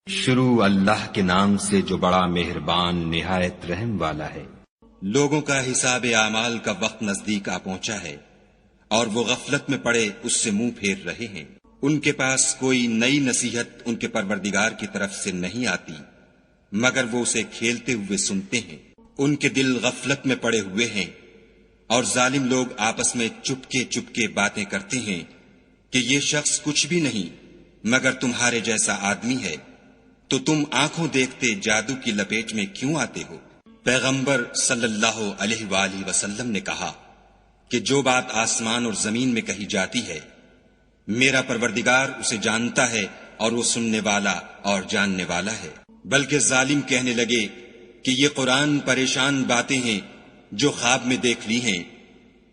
شروع اللہ کے نام سے جو بڑا مہربان نہایت رحم والا ہے۔ لوگوں کا حساب اعمال کا وقت نزدیک آ پہنچا ہے اور وہ غفلت میں پڑے اس سے منہ پھیر رہے ہیں۔ ان کے پاس کوئی نئی نصیحت ان کے پروردگار کی طرف سے نہیں آتی مگر وہ اسے کھیلتے ہوئے سنتے ہیں۔ ان کے دل غفلت میں پڑے ہوئے ہیں اور ظالم لوگ آپس میں چپکے باتیں کرتے ہیں کہ یہ شخص کچھ بھی نہیں مگر تمہارے جیسا آدمی ہے، تو تم آنکھوں دیکھتے جادو کی لپیٹ میں کیوں آتے ہو؟ پیغمبر صلی اللہ علیہ وآلہ وسلم نے کہا کہ جو بات آسمان اور زمین میں کہی جاتی ہے میرا پروردگار اسے جانتا ہے اور وہ سننے والا اور جاننے والا ہے۔ بلکہ ظالم کہنے لگے کہ یہ قرآن پریشان باتیں ہیں جو خواب میں دیکھ لی ہیں،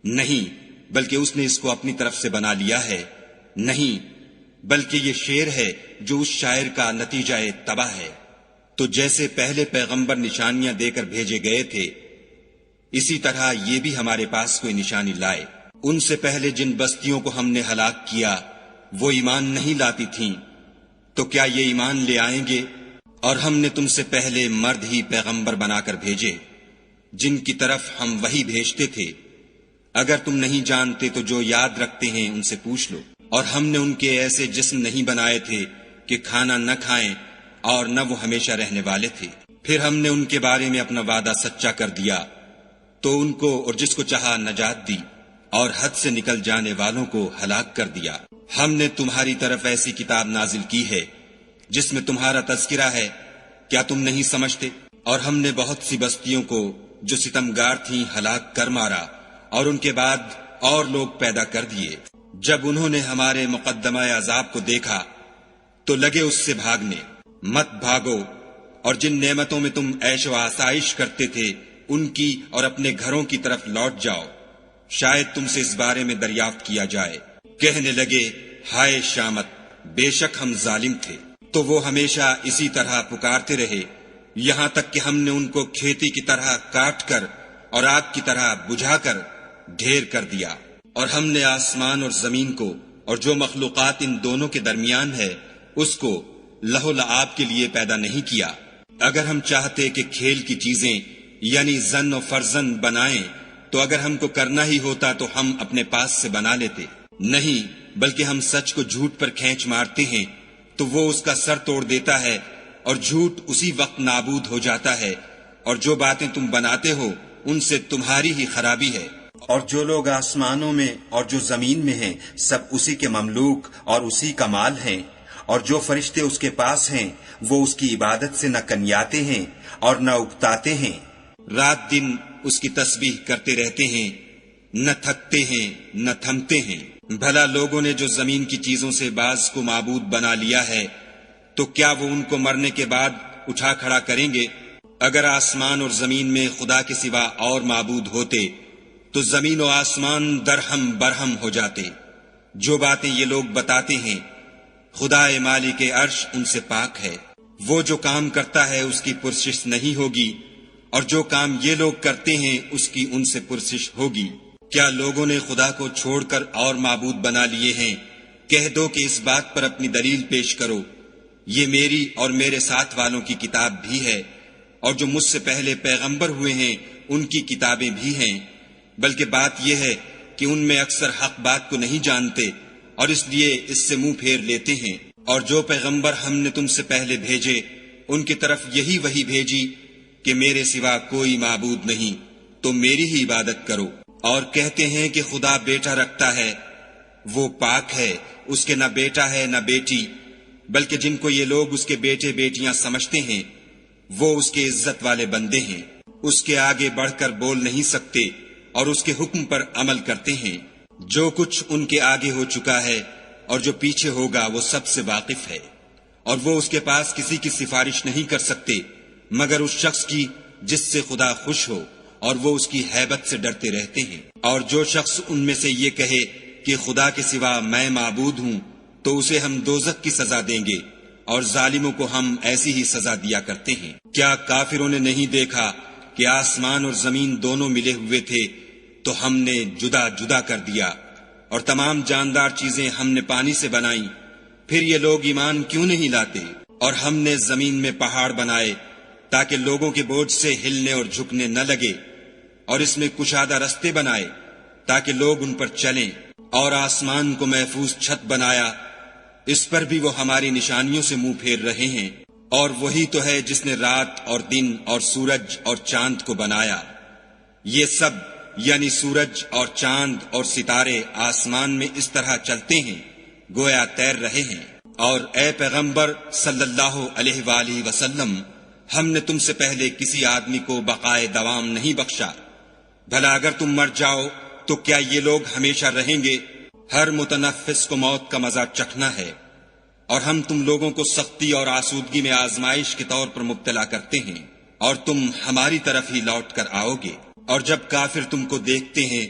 نہیں بلکہ اس نے اس کو اپنی طرف سے بنا لیا ہے، نہیں بلکہ یہ شعر ہے جو اس شاعر کا نتیجہ تباہ ہے۔ تو جیسے پہلے پیغمبر نشانیاں دے کر بھیجے گئے تھے اسی طرح یہ بھی ہمارے پاس کوئی نشانی لائے۔ ان سے پہلے جن بستیوں کو ہم نے ہلاک کیا وہ ایمان نہیں لاتی تھیں، تو کیا یہ ایمان لے آئیں گے؟ اور ہم نے تم سے پہلے مرد ہی پیغمبر بنا کر بھیجے جن کی طرف ہم وحی بھیجتے تھے۔ اگر تم نہیں جانتے تو جو یاد رکھتے ہیں ان سے پوچھ لو۔ اور ہم نے ان کے ایسے جسم نہیں بنائے تھے کہ کھانا نہ کھائیں اور نہ وہ ہمیشہ رہنے والے تھے۔ پھر ہم نے ان کے بارے میں اپنا وعدہ سچا کر دیا تو ان کو اور جس کو چاہا نجات دی اور حد سے نکل جانے والوں کو ہلاک کر دیا۔ ہم نے تمہاری طرف ایسی کتاب نازل کی ہے جس میں تمہارا تذکرہ ہے، کیا تم نہیں سمجھتے؟ اور ہم نے بہت سی بستیوں کو جو ستمگار تھیں ہلاک کر مارا اور ان کے بعد اور لوگ پیدا کر دیے۔ جب انہوں نے ہمارے مقدمہ عذاب کو دیکھا تو لگے اس سے بھاگنے۔ مت بھاگو اور جن نعمتوں میں تم عیش و آسائش کرتے تھے ان کی اور اپنے گھروں کی طرف لوٹ جاؤ، شاید تم سے اس بارے میں دریافت کیا جائے۔ کہنے لگے ہائے شامت، بے شک ہم ظالم تھے۔ تو وہ ہمیشہ اسی طرح پکارتے رہے یہاں تک کہ ہم نے ان کو کھیتی کی طرح کاٹ کر اور آگ کی طرح بجھا کر ڈھیر کر دیا۔ اور ہم نے آسمان اور زمین کو اور جو مخلوقات ان دونوں کے درمیان ہے اس کو لہو لعاب کے لیے پیدا نہیں کیا۔ اگر ہم چاہتے کہ کھیل کی چیزیں یعنی زن و فرزن بنائیں تو اگر ہم کو کرنا ہی ہوتا تو ہم اپنے پاس سے بنا لیتے، نہیں بلکہ ہم سچ کو جھوٹ پر کھینچ مارتے ہیں تو وہ اس کا سر توڑ دیتا ہے اور جھوٹ اسی وقت نابود ہو جاتا ہے، اور جو باتیں تم بناتے ہو ان سے تمہاری ہی خرابی ہے۔ اور جو لوگ آسمانوں میں اور جو زمین میں ہیں سب اسی کے مملوک اور اسی کا مال ہیں، اور جو فرشتے اس کے پاس ہیں وہ اس کی عبادت سے نہ کنیاتے ہیں اور نہ اکتاتے ہیں۔ رات دن اس کی تسبیح کرتے رہتے ہیں، نہ تھکتے ہیں نہ تھمتے ہیں۔ بھلا لوگوں نے جو زمین کی چیزوں سے بعض کو معبود بنا لیا ہے تو کیا وہ ان کو مرنے کے بعد اٹھا کھڑا کریں گے؟ اگر آسمان اور زمین میں خدا کے سوا اور معبود ہوتے تو زمین و آسمان درہم برہم ہو جاتے۔ جو باتیں یہ لوگ بتاتے ہیں خدا مالک عرش ان سے پاک ہے۔ وہ جو کام کرتا ہے اس کی پرسش نہیں ہوگی اور جو کام یہ لوگ کرتے ہیں اس کی ان سے پرسش ہوگی۔ کیا لوگوں نے خدا کو چھوڑ کر اور معبود بنا لیے ہیں؟ کہہ دو کہ اس بات پر اپنی دلیل پیش کرو، یہ میری اور میرے ساتھ والوں کی کتاب بھی ہے اور جو مجھ سے پہلے پیغمبر ہوئے ہیں ان کی کتابیں بھی ہیں، بلکہ بات یہ ہے کہ ان میں اکثر حق بات کو نہیں جانتے اور اس لیے اس سے منہ پھیر لیتے ہیں۔ اور جو پیغمبر ہم نے تم سے پہلے بھیجے ان کی طرف یہی وحی بھیجی کہ میرے سوا کوئی معبود نہیں تو میری ہی عبادت کرو، اور کہتے ہیں کہ خدا بیٹا رکھتا ہے، وہ پاک ہے، اس کے نہ بیٹا ہے نہ بیٹی، بلکہ جن کو یہ لوگ اس کے بیٹے بیٹیاں سمجھتے ہیں وہ اس کے عزت والے بندے ہیں، اس کے آگے بڑھ کر بول نہیں سکتے اور اس کے حکم پر عمل کرتے ہیں۔ جو کچھ ان کے آگے ہو چکا ہے اور جو پیچھے ہوگا وہ سب سے واقف ہے، اور وہ اس کے پاس کسی کی سفارش نہیں کر سکتے مگر اس شخص کی جس سے خدا خوش ہو، اور وہ اس کی ہیبت سے ڈرتے رہتے ہیں۔ اور جو شخص ان میں سے یہ کہے کہ خدا کے سوا میں معبود ہوں تو اسے ہم دوزخ کی سزا دیں گے، اور ظالموں کو ہم ایسی ہی سزا دیا کرتے ہیں۔ کیا کافروں نے نہیں دیکھا کہ آسمان اور زمین دونوں ملے ہوئے تھے تو ہم نے جدا جدا کر دیا، اور تمام جاندار چیزیں ہم نے پانی سے بنائیں، پھر یہ لوگ ایمان کیوں نہیں لاتے؟ اور ہم نے زمین میں پہاڑ بنائے تاکہ لوگوں کے بوجھ سے ہلنے اور جھکنے نہ لگے، اور اس میں کشادہ رستے بنائے تاکہ لوگ ان پر چلیں، اور آسمان کو محفوظ چھت بنایا، اس پر بھی وہ ہماری نشانیوں سے منہ پھیر رہے ہیں۔ اور وہی تو ہے جس نے رات اور دن اور سورج اور چاند کو بنایا۔ یہ سب یعنی سورج اور چاند اور ستارے آسمان میں اس طرح چلتے ہیں گویا تیر رہے ہیں۔ اور اے پیغمبر صلی اللہ علیہ وآلہ وسلم، ہم نے تم سے پہلے کسی آدمی کو بقائے دوام نہیں بخشا، بھلا اگر تم مر جاؤ تو کیا یہ لوگ ہمیشہ رہیں گے؟ ہر متنفس کو موت کا مزہ چکھنا ہے، اور ہم تم لوگوں کو سختی اور آسودگی میں آزمائش کے طور پر مبتلا کرتے ہیں، اور تم ہماری طرف ہی لوٹ کر آؤ گے۔ اور جب کافر تم کو دیکھتے ہیں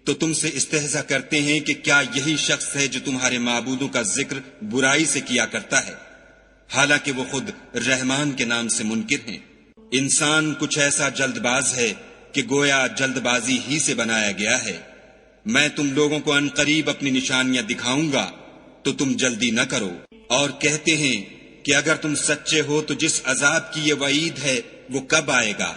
تو تم سے استہزا کرتے ہیں کہ کیا یہی شخص ہے جو تمہارے معبودوں کا ذکر برائی سے کیا کرتا ہے، حالانکہ وہ خود رحمان کے نام سے منکر ہیں۔ انسان کچھ ایسا جلد باز ہے کہ گویا جلد بازی ہی سے بنایا گیا ہے۔ میں تم لوگوں کو عنقریب اپنی نشانیاں دکھاؤں گا تو تم جلدی نہ کرو۔ اور کہتے ہیں کہ اگر تم سچے ہو تو جس عذاب کی یہ وعید ہے وہ کب آئے گا؟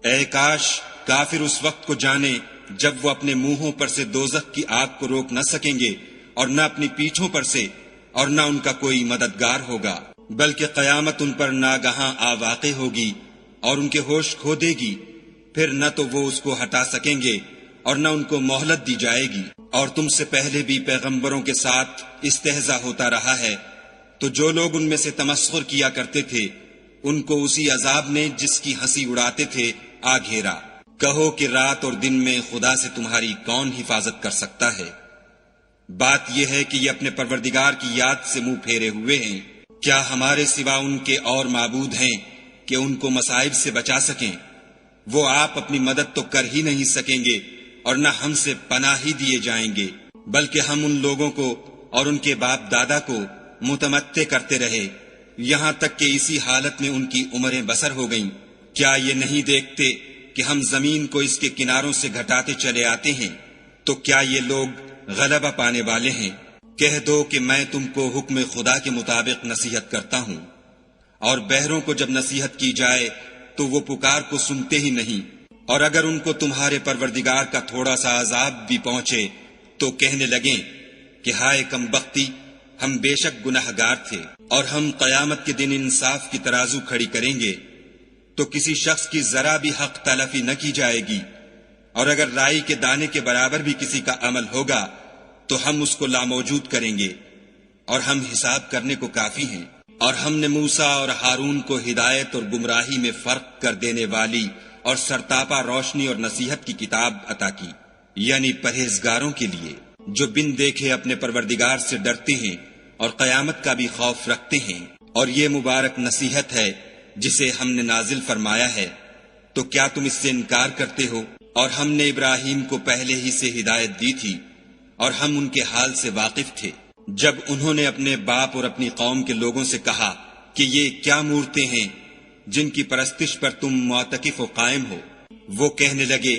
اے کاش کافر اس وقت کو جانے جب وہ اپنے منہوں پر سے دوزخ کی آگ کو روک نہ سکیں گے، اور نہ اپنی پیٹھوں پر سے، اور نہ ان کا کوئی مددگار ہوگا، بلکہ قیامت ان پر ناگہاں آ واقع ہوگی اور ان کے ہوش کھو دے گی، پھر نہ تو وہ اس کو ہٹا سکیں گے اور نہ ان کو مہلت دی جائے گی۔ اور تم سے پہلے بھی پیغمبروں کے ساتھ استہزاء ہوتا رہا ہے، تو جو لوگ ان میں سے تمسخر کیا کرتے تھے ان کو اسی عذاب نے جس کی ہنسی اڑاتے تھے آ گھیرا۔ کہو کہ رات اور دن میں خدا سے تمہاری کون حفاظت کر سکتا ہے؟ بات یہ ہے کہ یہ اپنے پروردگار کی یاد سے منہ پھیرے ہوئے ہیں۔ کیا ہمارے سوا ان کے اور معبود ہیں کہ ان کو مصائب سے بچا سکیں؟ وہ آپ اپنی مدد تو کر ہی نہیں سکیں گے اور نہ ہم سے پناہ ہی دیے جائیں گے، بلکہ ہم ان لوگوں کو اور ان کے باپ دادا کو متمتع کرتے رہے یہاں تک کہ اسی حالت میں ان کی عمریں بسر ہو گئیں۔ کیا یہ نہیں دیکھتے کہ ہم زمین کو اس کے کناروں سے گھٹاتے چلے آتے ہیں؟ تو کیا یہ لوگ غلبہ پانے والے ہیں؟ کہہ دو کہ میں تم کو حکم خدا کے مطابق نصیحت کرتا ہوں، اور بہروں کو جب نصیحت کی جائے تو وہ پکار کو سنتے ہی نہیں، اور اگر ان کو تمہارے پروردگار کا تھوڑا سا عذاب بھی پہنچے تو کہنے لگیں کہ ہائے کم بختی، ہم بے شک گناہگار تھے۔ اور ہم قیامت کے دن انصاف کی ترازو کھڑی کریں گے تو کسی شخص کی ذرا بھی حق تلفی نہ کی جائے گی، اور اگر رائی کے دانے کے برابر بھی کسی کا عمل ہوگا تو ہم اس کو لاموجود کریں گے، اور ہم حساب کرنے کو کافی ہیں۔ اور ہم نے موسیٰ اور ہارون کو ہدایت اور گمراہی میں فرق کر دینے والی اور سرتاپا روشنی اور نصیحت کی کتاب عطا کی، یعنی پرہیزگاروں کے لیے جو بن دیکھے اپنے پروردگار سے ڈرتے ہیں اور قیامت کا بھی خوف رکھتے ہیں۔ اور یہ مبارک نصیحت ہے جسے ہم نے نازل فرمایا ہے، تو کیا تم اس سے انکار کرتے ہو؟ اور ہم نے ابراہیم کو پہلے ہی سے ہدایت دی تھی، اور ہم ان کے حال سے واقف تھے۔ جب انہوں نے اپنے باپ اور اپنی قوم کے لوگوں سے کہا کہ یہ کیا مورتیں ہیں جن کی پرستش پر تم معتکف و قائم ہو، وہ کہنے لگے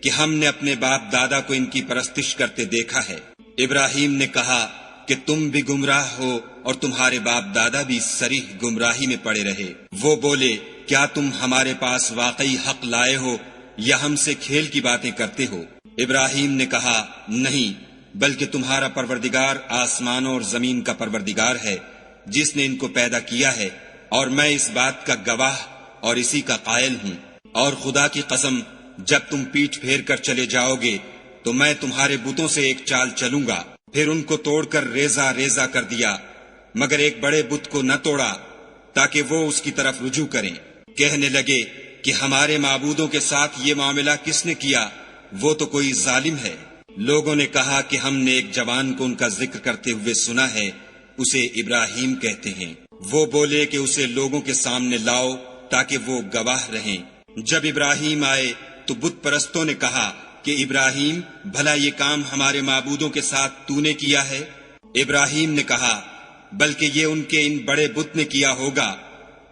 کہ ہم نے اپنے باپ دادا کو ان کی پرستش کرتے دیکھا ہے۔ ابراہیم نے کہا کہ تم بھی گمراہ ہو اور تمہارے باپ دادا بھی صریح گمراہی میں پڑے رہے۔ وہ بولے کیا تم ہمارے پاس واقعی حق لائے ہو یا ہم سے کھیل کی باتیں کرتے ہو؟ ابراہیم نے کہا نہیں، بلکہ تمہارا پروردگار آسمانوں اور زمین کا پروردگار ہے جس نے ان کو پیدا کیا ہے، اور میں اس بات کا گواہ اور اسی کا قائل ہوں۔ اور خدا کی قسم جب تم پیٹھ پھیر کر چلے جاؤ گے تو میں تمہارے بتوں سے ایک چال چلوں گا۔ پھر ان کو توڑ کر ریزہ ریزہ کر دیا، مگر ایک بڑے بت کو نہ توڑا تاکہ وہ اس کی طرف رجوع کریں۔ کہنے لگے کہ ہمارے معبودوں کے ساتھ یہ معاملہ کس نے کیا؟ وہ تو کوئی ظالم ہے۔ لوگوں نے کہا کہ ہم نے ایک جوان کو ان کا ذکر کرتے ہوئے سنا ہے، اسے ابراہیم کہتے ہیں۔ وہ بولے کہ اسے لوگوں کے سامنے لاؤ تاکہ وہ گواہ رہیں۔ جب ابراہیم آئے تو بت پرستوں نے کہا کہ ابراہیم بھلا یہ کام ہمارے معبودوں کے ساتھ تو نے کیا ہے؟ ابراہیم نے کہا بلکہ یہ ان کے ان بڑے بت نے کیا ہوگا،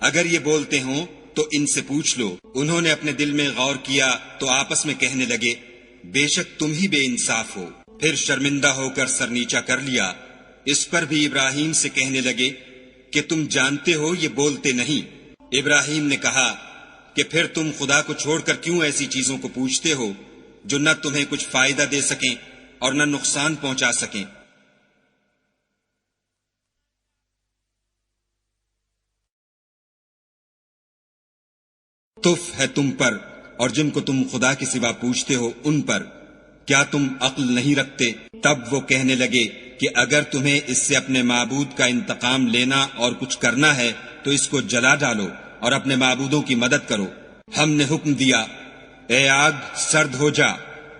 اگر یہ بولتے ہوں تو ان سے پوچھ لو۔ انہوں نے اپنے دل میں غور کیا تو آپس میں کہنے لگے بے شک تم ہی بے انصاف ہو۔ پھر شرمندہ ہو کر سر نیچا کر لیا۔ اس پر بھی ابراہیم سے کہنے لگے کہ تم جانتے ہو یہ بولتے نہیں۔ ابراہیم نے کہا کہ پھر تم خدا کو چھوڑ کر کیوں ایسی چیزوں کو پوچھتے ہو جو نہ تمہیں کچھ فائدہ دے سکیں اور نہ نقصان پہنچا سکیں؟ تف ہے تم پر اور جن کو تم خدا کے سوا پوچھتے ہو ان پر، کیا تم عقل نہیں رکھتے؟ تب وہ کہنے لگے کہ اگر تمہیں اس سے اپنے معبود کا انتقام لینا اور کچھ کرنا ہے تو اس کو جلا ڈالو اور اپنے معبودوں کی مدد کرو۔ ہم نے حکم دیا، اے آگ سرد ہو جا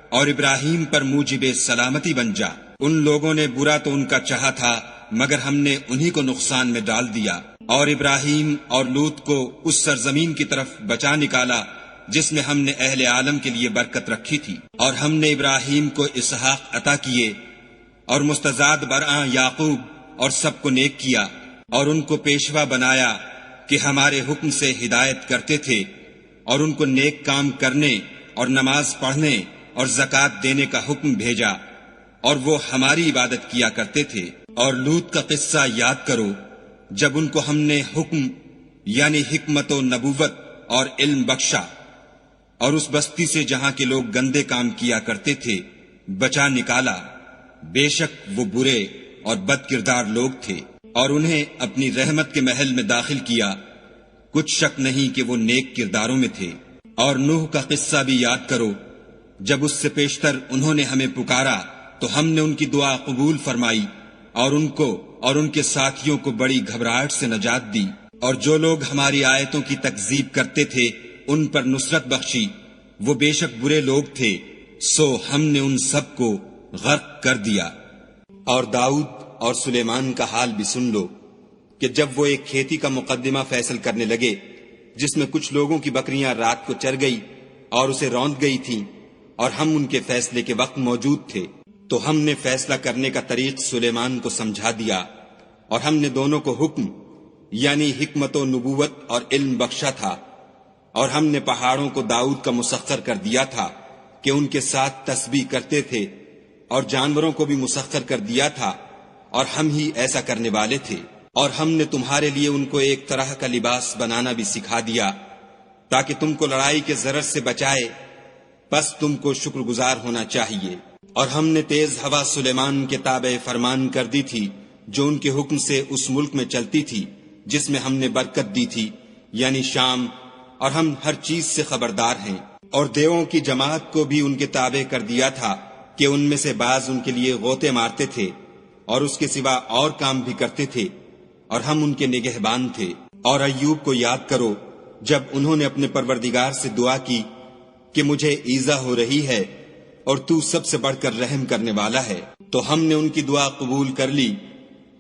اور ابراہیم پر موجب سلامتی بن جا۔ ان لوگوں نے برا تو ان کا چاہا تھا مگر ہم نے انہی کو نقصان میں ڈال دیا، اور ابراہیم اور لوط کو اس سرزمین کی طرف بچا نکالا جس میں ہم نے اہل عالم کے لیے برکت رکھی تھی، اور ہم نے ابراہیم کو اسحاق عطا کیے اور مستزاد برآں یعقوب اور سب کو نیک کیا، اور ان کو پیشوا بنایا کہ ہمارے حکم سے ہدایت کرتے تھے، اور ان کو نیک کام کرنے اور نماز پڑھنے اور زکوٰۃ دینے کا حکم بھیجا، اور وہ ہماری عبادت کیا کرتے تھے۔ اور لوط کا قصہ یاد کرو جب ان کو ہم نے حکم یعنی حکمت و نبوت اور علم بخشا، اور اس بستی سے جہاں کے لوگ گندے کام کیا کرتے تھے بچا نکالا۔ بے شک وہ برے اور بد کردار لوگ تھے، اور انہیں اپنی رحمت کے محل میں داخل کیا، کچھ شک نہیں کہ وہ نیک کرداروں میں تھے۔ اور نوح کا قصہ بھی یاد کرو جب اس سے پیشتر انہوں نے ہمیں پکارا تو ہم نے ان کی دعا قبول فرمائی، اور ان کو اور ان کے ساتھیوں کو بڑی گھبراہٹ سے نجات دی، اور جو لوگ ہماری آیتوں کی تکذیب کرتے تھے ان پر نصرت بخشی، وہ بے شک برے لوگ تھے، سو ہم نے ان سب کو غرق کر دیا۔ اور داؤد اور سلیمان کا حال بھی سن لو کہ جب وہ ایک کھیتی کا مقدمہ فیصل کرنے لگے جس میں کچھ لوگوں کی بکریاں رات کو چر گئی اور اسے روند گئی تھیں، اور ہم ان کے فیصلے کے وقت موجود تھے، تو ہم نے فیصلہ کرنے کا طریق سلیمان کو سمجھا دیا، اور ہم نے دونوں کو حکم یعنی حکمت و نبوت اور علم بخشا تھا، اور ہم نے پہاڑوں کو داؤد کا مسخر کر دیا تھا کہ ان کے ساتھ تسبیح کرتے تھے، اور جانوروں کو بھی مسخر کر دیا تھا، اور ہم ہی ایسا کرنے والے تھے۔ اور ہم نے تمہارے لیے ان کو ایک طرح کا لباس بنانا بھی سکھا دیا تاکہ تم کو لڑائی کے ضرر سے بچائے، پس تم کو شکر گزار ہونا چاہیے۔ اور ہم نے تیز ہوا سلیمان کے تابع فرمان کر دی تھی جو ان کے حکم سے اس ملک میں چلتی تھی جس میں ہم نے برکت دی تھی یعنی شام، اور ہم ہر چیز سے خبردار ہیں۔ اور دیووں کی جماعت کو بھی ان کے تابع کر دیا تھا کہ ان میں سے بعض ان کے لیے غوطے مارتے تھے اور اس کے سوا اور کام بھی کرتے تھے، اور ہم ان کے نگہبان تھے۔ اور ایوب کو یاد کرو جب انہوں نے اپنے پروردگار سے دعا کی کہ مجھے ایذا ہو رہی ہے اور تو سب سے بڑھ کر رحم کرنے والا ہے، تو ہم نے ان کی دعا قبول کر لی،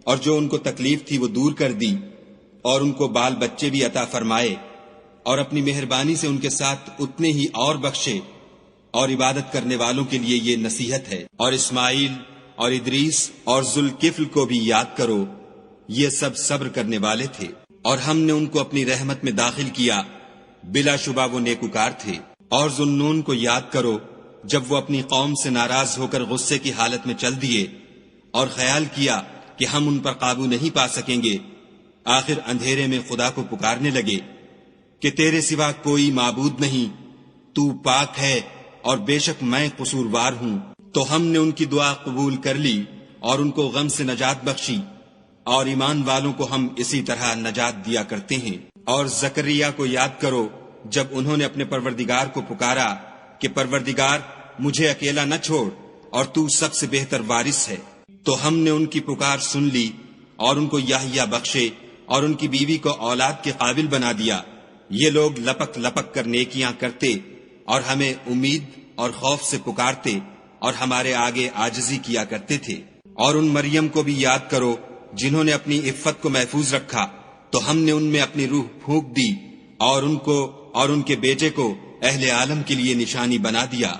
اور جو ان کو تکلیف تھی وہ دور کر دی، اور ان کو بال بچے بھی عطا فرمائے، اور اپنی مہربانی سے ان کے ساتھ اتنے ہی اور بخشے۔ اور عبادت کرنے والوں کے لیے یہ نصیحت ہے۔ اور اسماعیل اور ادریس اور ذوالکفل کو بھی یاد کرو، یہ سب صبر کرنے والے تھے، اور ہم نے ان کو اپنی رحمت میں داخل کیا، بلا شبہ وہ نیکوکار تھے۔ اور ذوالنون کو یاد کرو جب وہ اپنی قوم سے ناراض ہو کر غصے کی حالت میں چل دیے اور خیال کیا کہ ہم ان پر قابو نہیں پا سکیں گے، آخر اندھیرے میں خدا کو پکارنے لگے کہ تیرے سوا کوئی معبود نہیں، تو پاک ہے اور بے شک میں قصوروار ہوں۔ تو ہم نے ان کی دعا قبول کر لی اور ان کو غم سے نجات بخشی، اور ایمان والوں کو ہم اسی طرح نجات دیا کرتے ہیں۔ اور زکریا کو یاد کرو جب انہوں نے اپنے پروردگار کو پکارا کہ پروردگار مجھے اکیلا نہ چھوڑ اور تو سب سے بہتر وارث ہے، تو ہم نے ان کی پکار سن لی اور ان کو یحییٰ بخشے اور ان کی بیوی کو اولاد کے قابل بنا دیا۔ یہ لوگ لپک لپک کر نیکیاں کرتے اور ہمیں امید اور خوف سے پکارتے اور ہمارے آگے عاجزی کیا کرتے تھے۔ اور ان مریم کو بھی یاد کرو جنہوں نے اپنی عفت کو محفوظ رکھا، تو ہم نے ان میں اپنی روح پھونک دی اور ان کو اور ان کے بیٹے کو اہل عالم کے لیے نشانی بنا دیا۔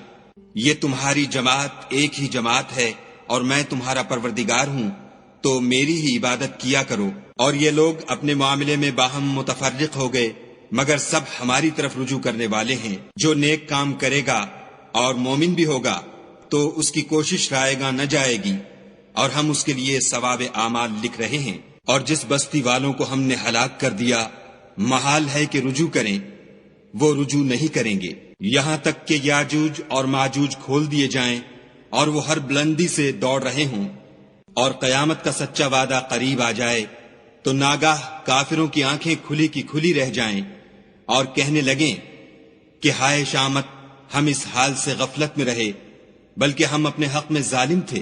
یہ تمہاری جماعت ایک ہی جماعت ہے اور میں تمہارا پروردگار ہوں، تو میری ہی عبادت کیا کرو۔ اور یہ لوگ اپنے معاملے میں باہم متفرق ہو گئے، مگر سب ہماری طرف رجوع کرنے والے ہیں۔ جو نیک کام کرے گا اور مومن بھی ہوگا تو اس کی کوشش رائے گاں نہ جائے گی، اور ہم اس کے لیے ثواب اعمال لکھ رہے ہیں۔ اور جس بستی والوں کو ہم نے ہلاک کر دیا محال ہے کہ رجوع کریں، وہ رجوع نہیں کریں گے، یہاں تک کہ یاجوج اور ماجوج کھول دیے جائیں اور وہ ہر بلندی سے دوڑ رہے ہوں، اور قیامت کا سچا وعدہ قریب آ جائے تو ناگاہ کافروں کی آنکھیں کھلی کی کھلی رہ جائیں اور کہنے لگیں کہ ہائے شامت، ہم اس حال سے غفلت میں رہے، بلکہ ہم اپنے حق میں ظالم تھے۔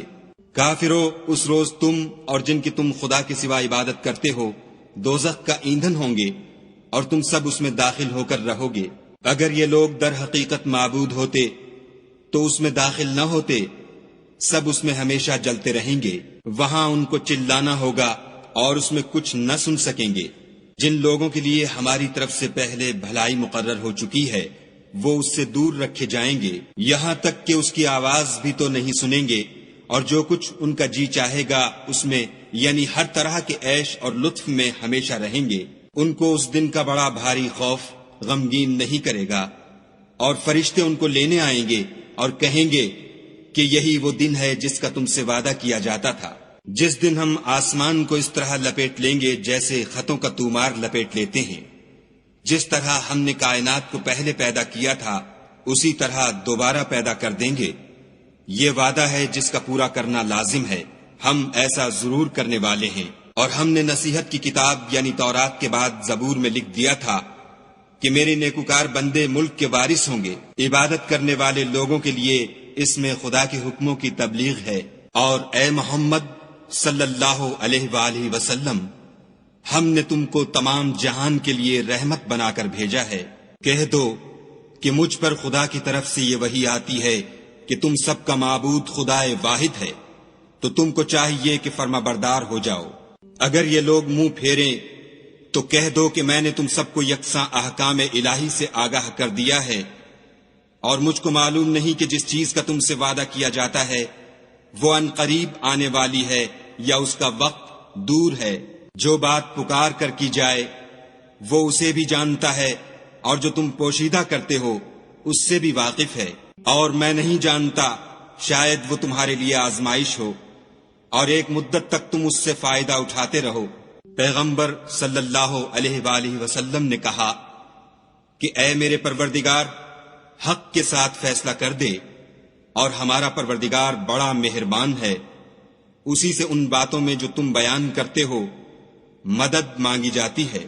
کافروں، اس روز تم اور جن کی تم خدا کے سوا عبادت کرتے ہو دوزخ کا ایندھن ہوں گے، اور تم سب اس میں داخل ہو کر رہو گے۔ اگر یہ لوگ در حقیقت معبود ہوتے تو اس میں داخل نہ ہوتے، سب اس میں ہمیشہ جلتے رہیں گے، وہاں ان کو چلانا ہوگا اور اس میں کچھ نہ سن سکیں گے۔ جن لوگوں کے لیے ہماری طرف سے پہلے بھلائی مقرر ہو چکی ہے وہ اس سے دور رکھے جائیں گے، یہاں تک کہ اس کی آواز بھی تو نہیں سنیں گے، اور جو کچھ ان کا جی چاہے گا اس میں، یعنی ہر طرح کے عیش اور لطف میں ہمیشہ رہیں گے۔ ان کو اس دن کا بڑا بھاری خوف غمگین نہیں کرے گا، اور فرشتے ان کو لینے آئیں گے اور کہیں گے کہ یہی وہ دن ہے جس کا تم سے وعدہ کیا جاتا تھا، جس دن ہم آسمان کو اس طرح لپیٹ لیں گے جیسے خطوں کا تومار لپیٹ لیتے ہیں۔ جس طرح ہم نے کائنات کو پہلے پیدا کیا تھا اسی طرح دوبارہ پیدا کر دیں گے، یہ وعدہ ہے جس کا پورا کرنا لازم ہے، ہم ایسا ضرور کرنے والے ہیں۔ اور ہم نے نصیحت کی کتاب یعنی تورات کے بعد زبور میں لکھ دیا تھا کہ میرے نیکوکار بندے ملک کے وارث ہوں گے، عبادت کرنے والے لوگوں کے لیے اس میں خدا کے حکموں کی تبلیغ ہے۔ اور اے محمد صلی اللہ علیہ وآلہ وسلم، ہم نے تم کو تمام جہان کے لیے رحمت بنا کر بھیجا ہے۔ کہہ دو کہ مجھ پر خدا کی طرف سے یہ وحی آتی ہے کہ تم سب کا معبود خدا واحد ہے، تو تم کو چاہیے کہ فرما بردار ہو جاؤ۔ اگر یہ لوگ منہ پھیریں تو کہہ دو کہ میں نے تم سب کو یکساں احکام الہی سے آگاہ کر دیا ہے، اور مجھ کو معلوم نہیں کہ جس چیز کا تم سے وعدہ کیا جاتا ہے وہ ان قریب آنے والی ہے یا اس کا وقت دور ہے۔ جو بات پکار کر کی جائے وہ اسے بھی جانتا ہے، اور جو تم پوشیدہ کرتے ہو اس سے بھی واقف ہے۔ اور میں نہیں جانتا، شاید وہ تمہارے لیے آزمائش ہو، اور ایک مدت تک تم اس سے فائدہ اٹھاتے رہو۔ پیغمبر صلی اللہ علیہ وآلہ وسلم نے کہا کہ اے میرے پروردگار، حق کے ساتھ فیصلہ کر دے، اور ہمارا پروردگار بڑا مہربان ہے، اسی سے ان باتوں میں جو تم بیان کرتے ہو مدد مانگی جاتی ہے۔